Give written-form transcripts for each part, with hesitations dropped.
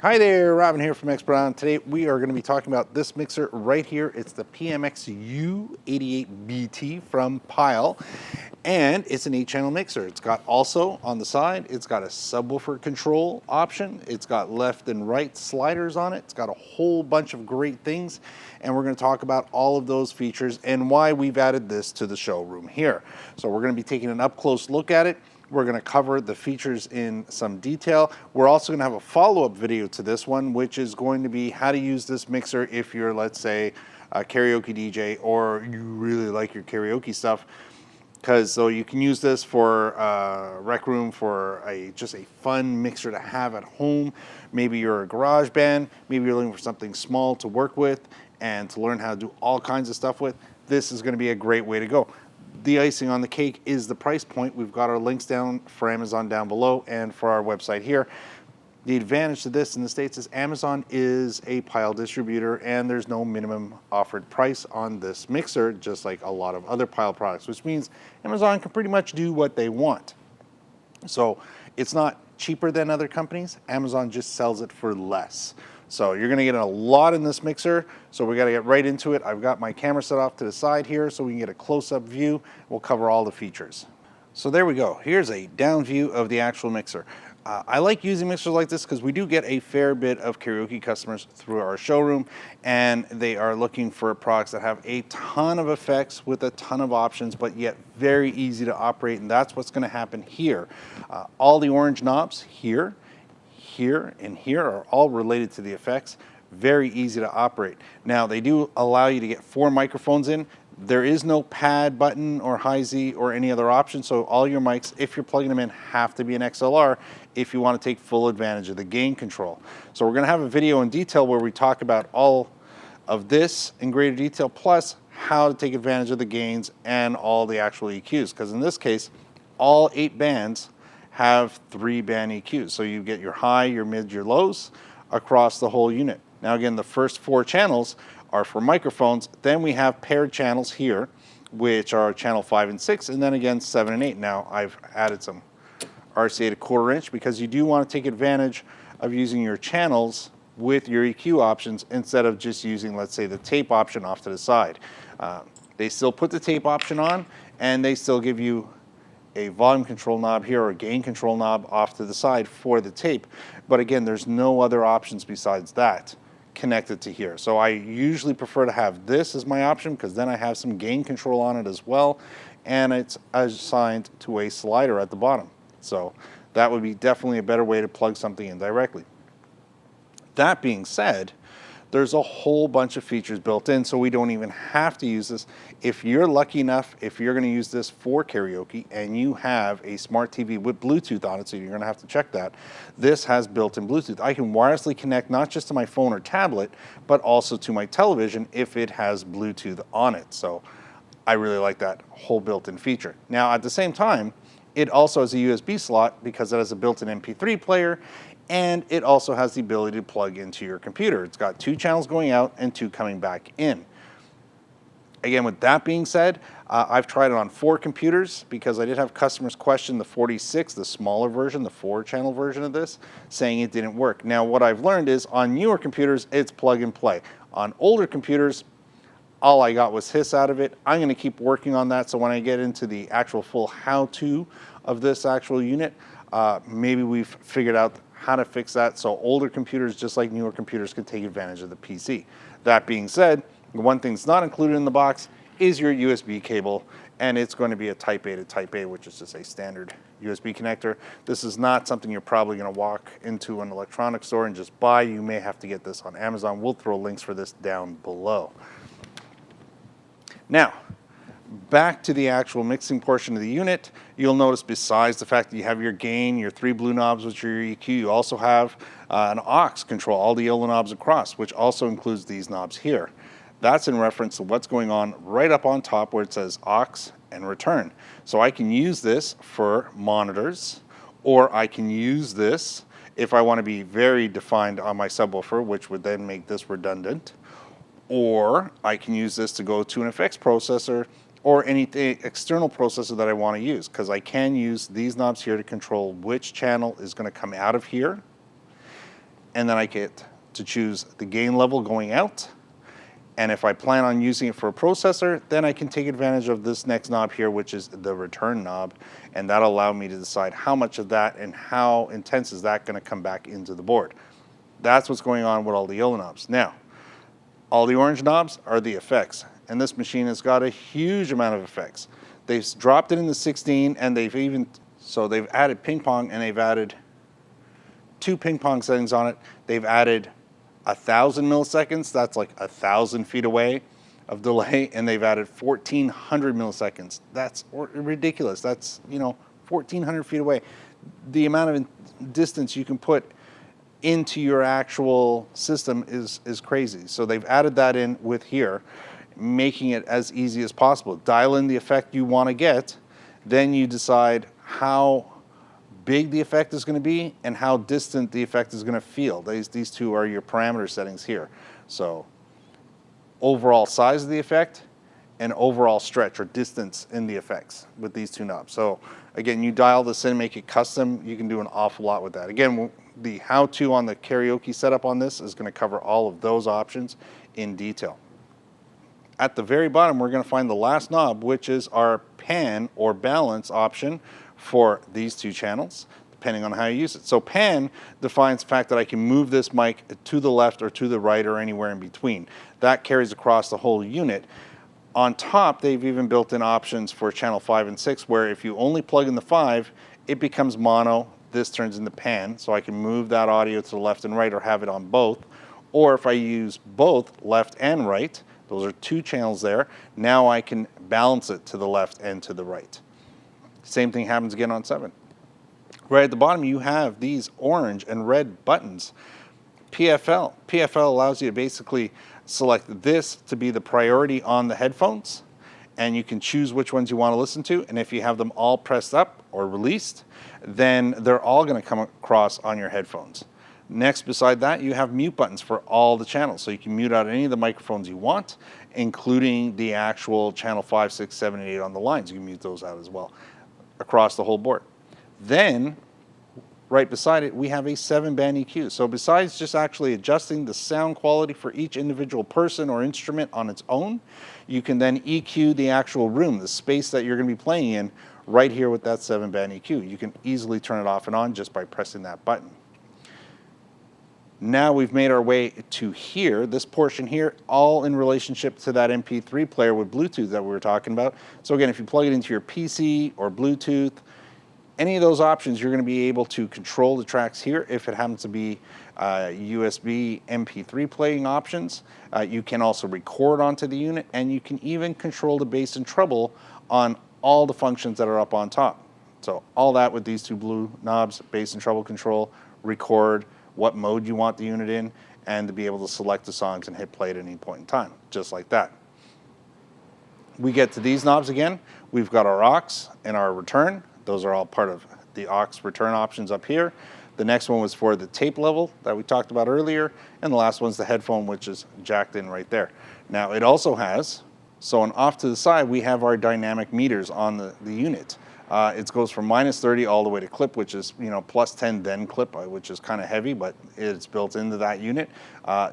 Hi there, Robin here from X Brown. Today we are going to be talking about this mixer right here. It's the PMXU88BT from Pyle, and it's an 8-channel mixer. It's got also on the side, it's got a subwoofer control option. It's got left and right sliders on it. It's got a whole bunch of great things, and we're going to talk about all of those features and why we've added this to the showroom here. So we're going to be taking an up-close look at it. We're going to cover the features in some detail. We're also going to have a follow-up video to this one, which is going to be how to use this mixer if you're, let's say, a karaoke DJ or you really like your karaoke stuff. Because so you can use this for rec room, for just a fun mixer to have at home. Maybe you're a garage band, maybe you're looking for something small to work with and to learn how to do all kinds of stuff with. This is going to be a great way to go. The icing on the cake is the price point. We've got our links down for Amazon down below and for our website here. The advantage to this in the States is Amazon is a Pyle distributor and there's no minimum offered price on this mixer, just like a lot of other Pyle products, which means Amazon can pretty much do what they want. So it's not cheaper than other companies. Amazon just sells it for less. So you're gonna get a lot in this mixer, so we gotta get right into it. I've got my camera set off to the side here so we can get a close-up view. We'll cover all the features. So there we go. Here's a down view of the actual mixer. I like using mixers like this because we do get a fair bit of karaoke customers through our showroom, and they are looking for products that have a ton of effects with a ton of options, but yet very easy to operate, and that's what's gonna happen here. All the orange knobs here, and here are all related to the effects. Very easy to operate. Now they do allow you to get 4 microphones in. There is no pad button or high Z or any other option, so all your mics, if you're plugging them in, have to be an XLR if you want to take full advantage of the gain control. So we're going to have a video in detail where we talk about all of this in greater detail, plus how to take advantage of the gains and all the actual EQs, because in this case, all 8 bands have 3 band EQs. So you get your high, your mid, your lows across the whole unit. Now again, the first 4 channels are for microphones. Then we have paired channels here, which are channel 5 and 6, and then again 7 and 8. Now I've added some RCA to 1/4 inch because you do want to take advantage of using your channels with your EQ options instead of just using, let's say, the tape option off to the side. They still put the tape option on, and they still give you a volume control knob here or a gain control knob off to the side for the tape. But again, there's no other options besides that connected to here. So I usually prefer to have this as my option because then I have some gain control on it as well, and it's assigned to a slider at the bottom. So that would be definitely a better way to plug something in directly. That being said, there's a whole bunch of features built in, so we don't even have to use this. If you're lucky enough, if you're gonna use this for karaoke and you have a smart TV with Bluetooth on it, so you're gonna have to check that, this has built-in Bluetooth. I can wirelessly connect not just to my phone or tablet, but also to my television if it has Bluetooth on it. So I really like that whole built-in feature. Now at the same time, it also has a USB slot because it has a built-in MP3 player, and it also has the ability to plug into your computer. It's got 2 channels going out and 2 coming back in. Again, with that being said, I've tried it on 4 computers because I did have customers question the 46, the smaller version, the 4-channel version of this, saying it didn't work. Now, what I've learned is on newer computers, it's plug and play. On older computers, all I got was hiss out of it. I'm gonna keep working on that, so when I get into the actual full how-to of this actual unit, maybe we've figured out how to fix that so older computers, just like newer computers, can take advantage of the PC. That being said, the one thing that's not included in the box is your USB cable, and it's going to be a Type A to Type A, which is just a standard USB connector. This is not something you're probably going to walk into an electronics store and just buy. You may have to get this on Amazon. We'll throw links for this down below. Now, back to the actual mixing portion of the unit, you'll notice besides the fact that you have your gain, your 3 blue knobs, which are your EQ, you also have an aux control, all the yellow knobs across, which also includes these knobs here. That's in reference to what's going on right up on top where it says aux and return. So I can use this for monitors, or I can use this if I want to be very defined on my subwoofer, which would then make this redundant, or I can use this to go to an effects processor or any external processor that I want to use, because I can use these knobs here to control which channel is going to come out of here and then I get to choose the gain level going out. And if I plan on using it for a processor, then I can take advantage of this next knob here, which is the return knob, and that'll allow me to decide how much of that and how intense is that going to come back into the board. That's what's going on with all the yellow knobs. Now, all the orange knobs are the effects, and this machine has got a huge amount of effects. They've dropped it in the 16, and they've added ping pong, and they've added 2 ping pong settings on it. They've added 1,000 milliseconds, that's like 1,000 feet away of delay, and they've added 1,400 milliseconds. That's ridiculous. That's, 1,400 feet away. The amount of distance you can put into your actual system is crazy. So they've added that in with here, making it as easy as possible. Dial in the effect you want to get, then you decide how big the effect is going to be and how distant the effect is going to feel. These two are your parameter settings here. So overall size of the effect and overall stretch or distance in the effects with these two knobs. So again, you dial this in, make it custom, you can do an awful lot with that. Again, the how-to on the Karaoke setup on this is going to cover all of those options in detail. At the very bottom, we're going to find the last knob, which is our pan or balance option for these two channels, depending on how you use it. So pan defines the fact that I can move this mic to the left or to the right or anywhere in between. That carries across the whole unit. On top, they've even built in options for channel 5 and 6, where if you only plug in the 5, it becomes mono. This turns into pan, so I can move that audio to the left and right or have it on both. Or if I use both left and right, those are 2 channels there, now I can balance it to the left and to the right. Same thing happens again on 7. Right at the bottom, you have these orange and red buttons. PFL. PFL allows you to basically select this to be the priority on the headphones, and you can choose which ones you want to listen to. And if you have them all pressed up or released, then they're all going to come across on your headphones. Next, beside that, you have mute buttons for all the channels. So you can mute out any of the microphones you want, including the actual channel 5, 6, 7, and 8 on the lines. You can mute those out as well across the whole board. Then, right beside it, we have a 7-band EQ. So besides just actually adjusting the sound quality for each individual person or instrument on its own, you can then EQ the actual room, the space that you're going to be playing in, right here with that 7-band EQ. You can easily turn it off and on just by pressing that button. Now we've made our way to here, this portion here, all in relationship to that MP3 player with Bluetooth that we were talking about. So again, if you plug it into your PC or Bluetooth, any of those options, you're going to be able to control the tracks here. If it happens to be USB MP3 playing options, you can also record onto the unit, and you can even control the bass and treble on all the functions that are up on top. So all that with these 2 blue knobs, bass and treble control, record, what mode you want the unit in, and to be able to select the songs and hit play at any point in time, just like that. We get to these knobs again. We've got our aux and our return. Those are all part of the aux return options up here. The next one was for the tape level that we talked about earlier, and the last one's the headphone, which is jacked in right there. Now it also has, so on off to the side, we have our dynamic meters on the unit. It goes from -30 all the way to clip, which is, +10 then clip, which is kind of heavy, but it's built into that unit.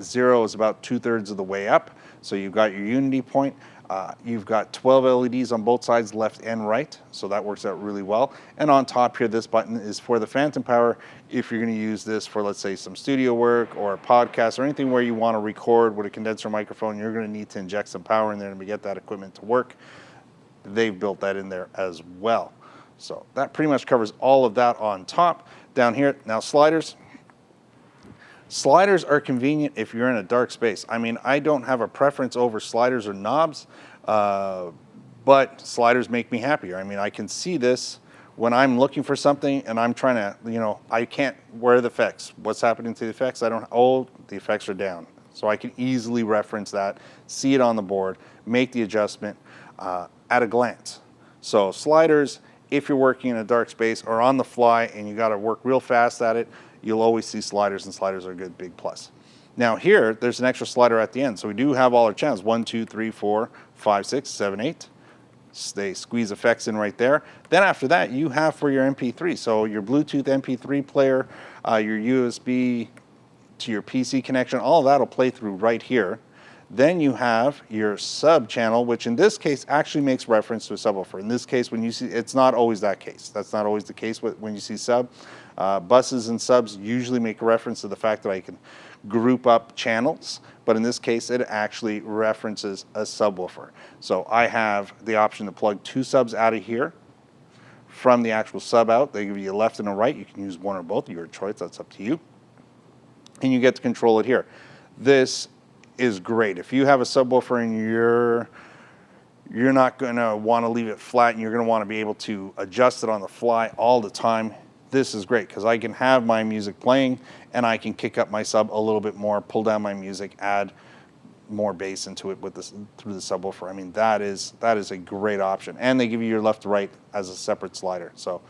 0 is about 2/3 of the way up. So you've got your unity point. You've got 12 LEDs on both sides, left and right. So that works out really well. And on top here, this button is for the phantom power. If you're going to use this for, let's say, some studio work or a podcast or anything where you want to record with a condenser microphone, you're going to need to inject some power in there to get that equipment to work. They've built that in there as well. So that pretty much covers all of that on top. Down here, now sliders. Sliders are convenient if you're in a dark space. I mean, I don't have a preference over sliders or knobs, but sliders make me happier. I mean, I can see this when I'm looking for something and I'm trying to, I can't, where are the effects? What's happening to the effects? The effects are down. So I can easily reference that, see it on the board, make the adjustment at a glance. So sliders, if you're working in a dark space or on the fly and you got to work real fast at it, you'll always see sliders, and sliders are a good big plus. Now here, there's an extra slider at the end. So we do have all our channels, 1, 2, 3, 4, 5, 6, 7, 8. They squeeze effects in right there. Then after that, you have for your MP3. So your Bluetooth MP3 player, your USB to your PC connection. All of that will play through right here. Then you have your sub channel, which in this case actually makes reference to a subwoofer. In this case, when you see, it's not always that case. That's not always the case when you see sub. Buses and subs usually make a reference to the fact that I can group up channels, but in this case, it actually references a subwoofer. So I have the option to plug 2 subs out of here from the actual sub out. They give you a left and a right. You can use one or both, your choice, that's up to you. And you get to control it here. This is great. If you have a subwoofer and you're not going to want to leave it flat and you're going to want to be able to adjust it on the fly all the time, this is great because I can have my music playing and I can kick up my sub a little bit more, pull down my music, add more bass into it with this through the subwoofer. I mean, that is a great option. And they give you your left to right as a separate slider. So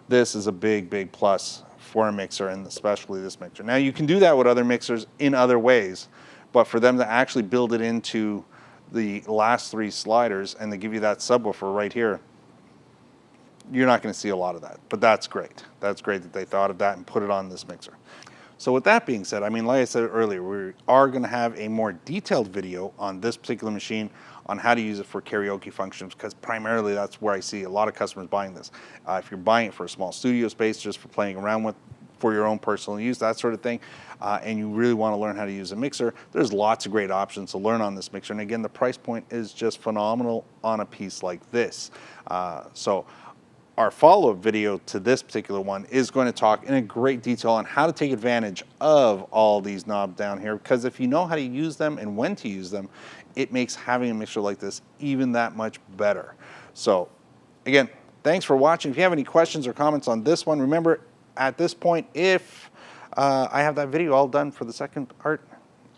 this is a big plus for a mixer, and especially this mixer. Now you can do that with other mixers in other ways, but for them to actually build it into the last 3 sliders and they give you that subwoofer right here, you're not going to see a lot of that. But that's great. That's great that they thought of that and put it on this mixer. So with that being said, I mean, like I said earlier, we are going to have a more detailed video on this particular machine on how to use it for karaoke functions, because primarily that's where I see a lot of customers buying this. If you're buying it for a small studio space, just for playing around with, for your own personal use, that sort of thing, and you really want to learn how to use a mixer, there's lots of great options to learn on this mixer. And again, the price point is just phenomenal on a piece like this. So our follow-up video to this particular one is going to talk in a great detail on how to take advantage of all these knobs down here, because if you know how to use them and when to use them, it makes having a mixer like this even that much better. So again, thanks for watching. If you have any questions or comments on this one, remember at this point, if I have that video all done for the second part,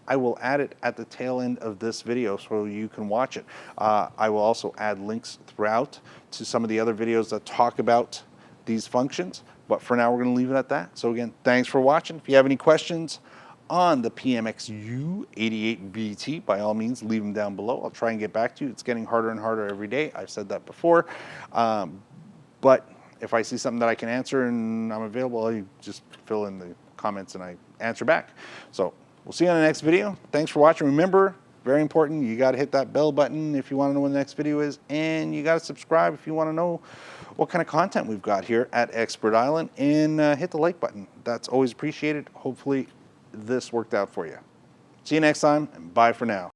I will add it at the tail end of this video so you can watch it. I will also add links throughout to some of the other videos that talk about these functions, but for now we're going to leave it at that. So again, thanks for watching. If you have any questions on the PMXU88BT, by all means leave them down below. I'll try and get back to you. It's getting harder and harder every day. I've said that before, but if I see something that I can answer and I'm available, I just fill in the comments and I answer back. So we'll see you on the next video. Thanks for watching. Remember, very important, you got to hit that bell button if you want to know when the next video is, and you got to subscribe if you want to know what kind of content we've got here at Expert Island, and hit the like button. That's always appreciated. Hopefully this worked out for you. See you next time, and bye for now.